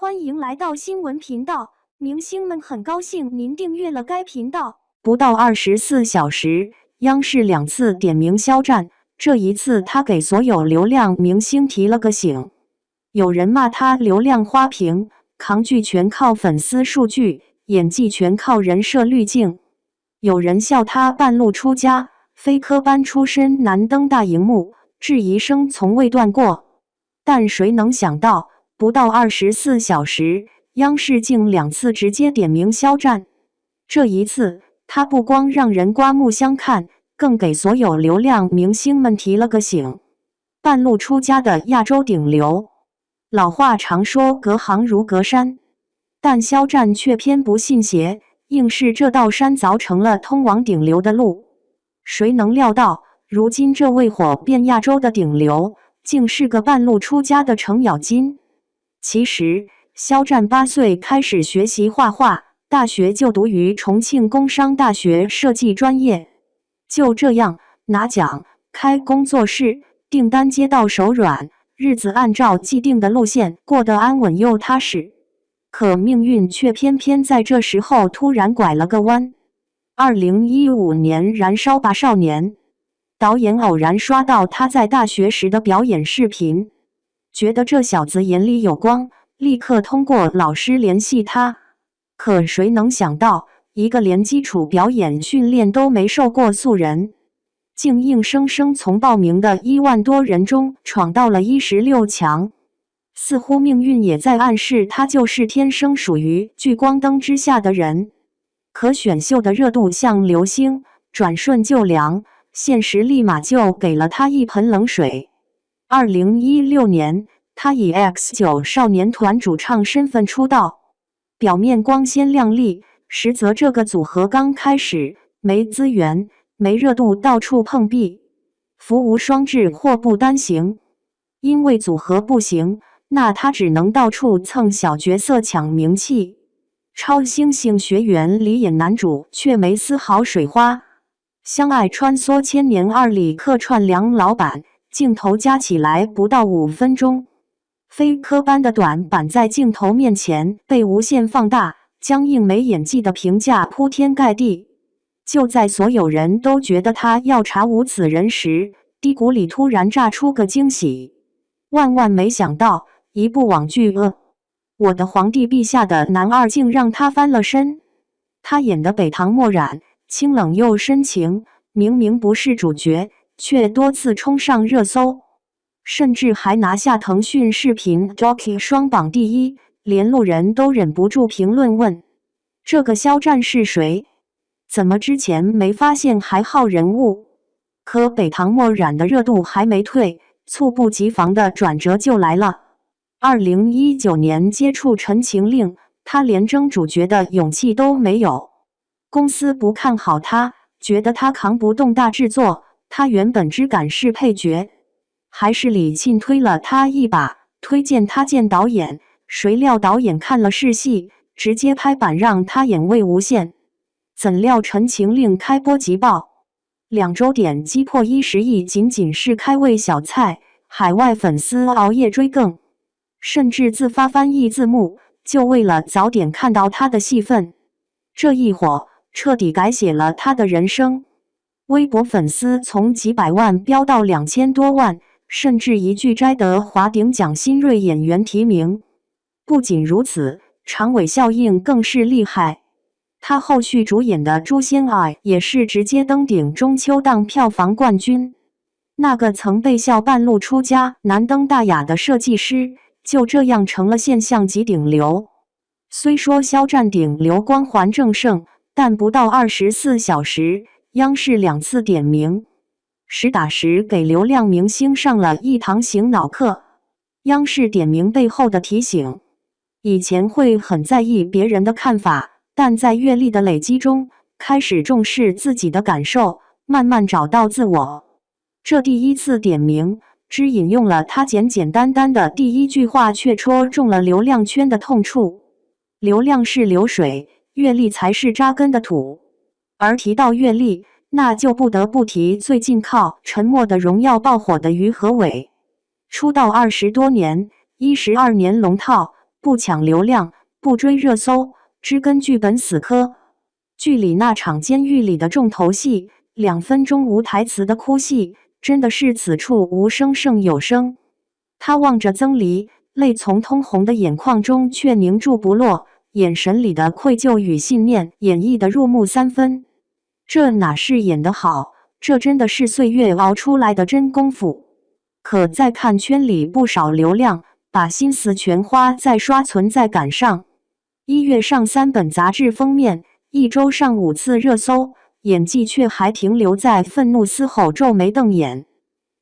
欢迎来到新闻频道，明星们很高兴您订阅了该频道。不到24小时，央视2次点名肖战，这一次他给所有流量明星提了个醒。有人骂他流量花瓶，扛剧全靠粉丝数据，演技全靠人设滤镜。有人笑他半路出家，非科班出身难登大荧幕，质疑声从未断过。但谁能想到，不到24小时，央视竟2次直接点名肖战。这一次，他不光让人刮目相看，更给所有流量明星们提了个醒。半路出家的亚洲顶流，老话常说隔行如隔山，但肖战却偏不信邪，硬是这道山凿成了通往顶流的路。谁能料到，如今这位火遍亚洲的顶流，竟是个半路出家的程咬金。其实，肖战8岁开始学习画画，大学就读于重庆工商大学设计专业。就这样，拿奖、开工作室，订单接到手软，日子按照既定的路线过得安稳又踏实。可命运却偏偏在这时候突然拐了个弯。2015年《燃烧吧少年》，导演偶然刷到他在大学时的表演视频，觉得这小子眼里有光，立刻通过老师联系他。可谁能想到，一个连基础表演训练都没受过素人，竟硬生生从报名的1万多人中闯到了16强。似乎命运也在暗示他就是天生属于聚光灯之下的人。可选秀的热度像流星，转瞬就凉，现实立马就给了他一盆冷水。2016年，他以 X9 少年团主唱身份出道，表面光鲜亮丽，实则这个组合刚开始没资源、没热度，到处碰壁，福无双至，祸不单行。因为组合不行，那他只能到处蹭小角色抢名气。超星星学园里演男主，却没丝毫水花。相爱穿梭千年2里客串梁老板，镜头加起来不到5分钟。非科班的短板在镜头面前被无限放大，僵硬没演技的评价铺天盖地。就在所有人都觉得他要查无此人时，低谷里突然炸出个惊喜。万万没想到，一部网剧我的皇帝陛下的男二竟让他翻了身。他演的北唐墨染，清冷又深情，明明不是主角，却多次冲上热搜，甚至还拿下腾讯视频 Jockey 双榜第1，连路人都忍不住评论问：这个肖战是谁？怎么之前没发现还好人物？可北唐墨染的热度还没退，猝不及防的转折就来了。2019年接触《陈情令》，他连争主角的勇气都没有。公司不看好他，觉得他扛不动大制作，他原本只敢是配角。还是李沁推了他一把，推荐他见导演，谁料导演看了是戏，直接拍板让他演魏无羡。怎料《陈情令》开播即爆，2周点击破10亿，仅仅是开胃小菜，海外粉丝熬夜追更，甚至自发翻译字幕，就为了早点看到他的戏份。这一火，彻底改写了他的人生。微博粉丝从几百万飙到2000多万，甚至一举摘得华鼎奖新锐演员提名。不仅如此，长尾效应更是厉害。他后续主演的《诛仙爱》也是直接登顶中秋档票房冠军。那个曾被笑半路出家、难登大雅的设计师，就这样成了现象级顶流。虽说肖战顶流光环正盛，但不到24小时，央视2次点名，实打实给流量明星上了一堂醒脑课。央视点名背后的提醒，以前会很在意别人的看法，但在阅历的累积中，开始重视自己的感受，慢慢找到自我。这第1次点名，只引用了他简简单单的第1句话，却戳中了流量圈的痛处。流量是流水，阅历才是扎根的土。而提到阅历，那就不得不提最近靠《沉默的荣耀》爆火的于和伟。出道20多年，12年龙套，不抢流量，不追热搜，只跟剧本死磕。剧里那场监狱里的重头戏，2分钟无台词的哭戏，真的是此处无声胜有声。他望着曾黎，泪从通红的眼眶中却凝住不落，眼神里的愧疚与信念演绎得入木三分。这哪是演得好，这真的是岁月熬出来的真功夫。可再看圈里不少流量，把心思全花在刷存在感上。1月上3本杂志封面，1周上5次热搜，演技却还停留在愤怒嘶吼、皱眉瞪眼。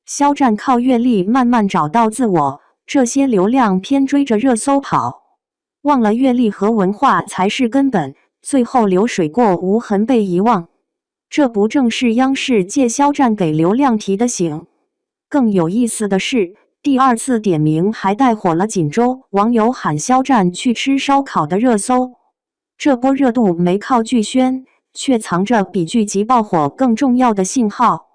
肖战靠阅历慢慢找到自我，这些流量偏追着热搜跑，忘了阅历和文化才是根本，最后流水过无痕被遗忘。这不正是央视借肖战给流量提的醒？更有意思的是，第2次点名还带火了锦州网友喊肖战去吃烧烤的热搜。这波热度没靠剧宣，却藏着比剧集爆火更重要的信号。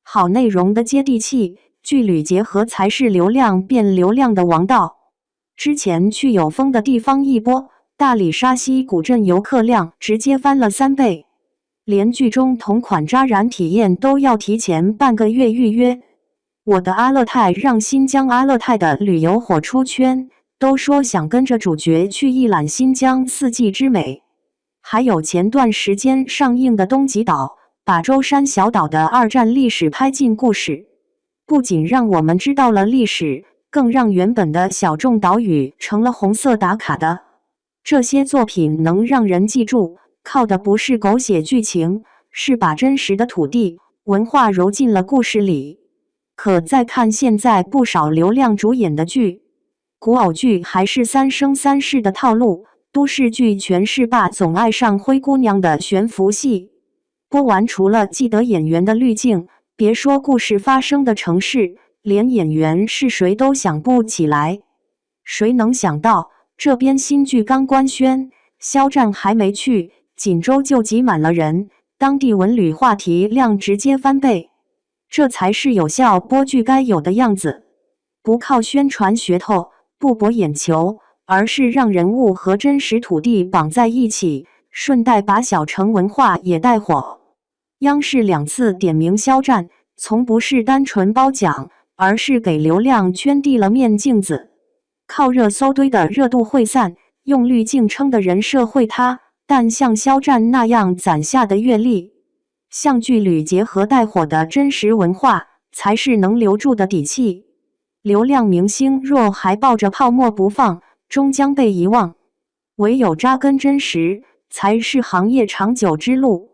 好内容的接地气，剧旅结合才是流量变流量的王道。之前去有风的地方一播，大理沙溪古镇游客量直接翻了3倍，连剧中同款扎染体验都要提前半个月预约。我的阿勒泰让新疆阿勒泰的旅游火出圈，都说想跟着主角去一览新疆四季之美。还有前段时间上映的东极岛，把舟山小岛的2战历史拍进故事，不仅让我们知道了历史，更让原本的小众岛屿成了红色打卡的。这些作品能让人记住，靠的不是狗血剧情，是把真实的土地文化揉进了故事里。可再看现在不少流量主演的剧，古偶剧还是3生3世的套路，都市剧全是爸总爱上灰姑娘的悬浮戏。播完除了记得演员的滤镜，别说故事发生的城市，连演员是谁都想不起来。谁能想到，这边新剧刚官宣，肖战还没去，锦州就挤满了人，当地文旅话题量直接翻倍。这才是有效播剧该有的样子，不靠宣传噱头，不博眼球，而是让人物和真实土地绑在一起，顺带把小城文化也带火。央视2次点名肖战，从不是单纯褒奖，而是给流量圈递了面镜子。靠热搜堆的热度会散，用滤镜撑的人设会塌，但像肖战那样攒下的阅历，像剧旅结合带火的真实文化，才是能留住的底气。流量明星若还抱着泡沫不放，终将被遗忘。唯有扎根真实，才是行业长久之路。